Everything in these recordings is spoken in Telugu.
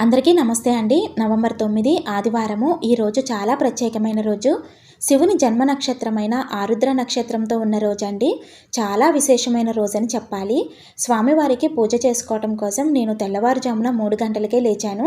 అందరికీ నమస్తే అండి. నవంబర్ 9 ఆదివారము. ఈరోజు చాలా ప్రత్యేకమైన రోజు. శివుని జన్మ నక్షత్రమైన ఆరుద్ర నక్షత్రంతో ఉన్న రోజండి. చాలా విశేషమైన రోజని చెప్పాలి. స్వామివారికి పూజ చేసుకోవటం కోసం నేను తెల్లవారుజామున 3 గంటలకే లేచాను.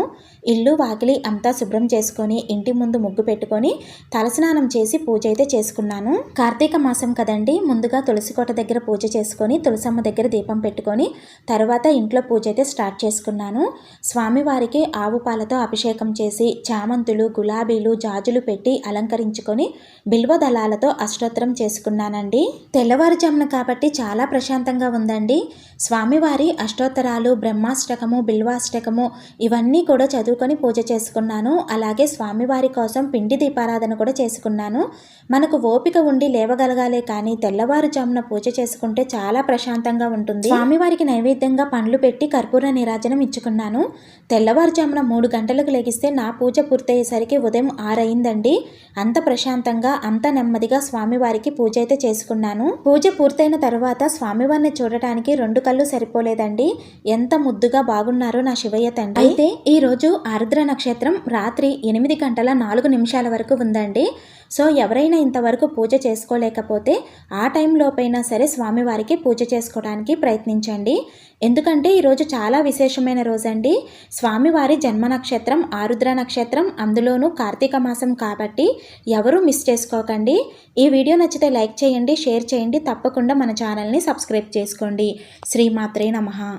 ఇల్లు వాకిలి అంతా శుభ్రం చేసుకొని ఇంటి ముందు ముగ్గు పెట్టుకొని తలస్నానం చేసి పూజ అయితే చేసుకున్నాను. కార్తీక మాసం కదండి, ముందుగా తులసి కోట దగ్గర పూజ చేసుకొని తులసమ్మ దగ్గర దీపం పెట్టుకొని తర్వాత ఇంట్లో పూజ అయితే స్టార్ట్ చేసుకున్నాను. స్వామివారికి ఆవు పాలతో అభిషేకం చేసి చామంతులు, గులాబీలు, జాజులు పెట్టి అలంకరించుకొని బిల్వ దళాలతో అష్టోత్తరం చేసుకున్నానండి. తెల్లవారుజామున కాబట్టి చాలా ప్రశాంతంగా ఉందండి. స్వామివారి అష్టోత్తరాలు, బ్రహ్మాష్టకము, బిల్వాష్టకము ఇవన్నీ కూడా చదువుకొని పూజ చేసుకున్నాను. అలాగే స్వామివారి కోసం పిండి దీపారాధన కూడా చేసుకున్నాను. మనకు ఓపిక ఉండి లేవగలగాలే కానీ తెల్లవారుజామున పూజ చేసుకుంటే చాలా ప్రశాంతంగా ఉంటుంది. స్వామివారికి నైవేద్యంగా పండ్లు పెట్టి కర్పూర నీరాజనం ఇచ్చుకున్నాను. తెల్లవారుజామున 3 గంటలకు లెగిస్తే నా పూజ పూర్తయ్యేసరికి ఉదయం 6 అయిందండి. అంత ప్రశాంతంగా అంత నెమ్మదిగా స్వామివారికి పూజ అయితే చేసుకున్నాను. పూజ పూర్తయిన తర్వాత స్వామివారిని చూడటానికి 2 కళ్ళు సరిపోలేదండి. ఎంత ముద్దుగా బాగున్నారో నా శివయ్య తండ్రి. అయితే ఈ రోజు ఆరుద్ర నక్షత్రం రాత్రి 8 గంటల 4 నిమిషాల వరకు ఉందండి. సో ఎవరైనా ఇంతవరకు పూజ చేసుకోలేకపోతే ఆ టైంలోపైనా సరే స్వామివారికి పూజ చేసుకోవడానికి ప్రయత్నించండి. ఎందుకంటే ఈరోజు చాలా విశేషమైన రోజండి. స్వామివారి జన్మ నక్షత్రం ఆరుద్ర నక్షత్రం, అందులోనూ కార్తీక మాసం కాబట్టి ఎవరూ మిస్ చేసుకోకండి. ఈ వీడియో నచ్చితే లైక్ చేయండి, షేర్ చేయండి, తప్పకుండా మన ఛానల్ని సబ్స్క్రైబ్ చేసుకోండి. శ్రీమాత్రే నమః.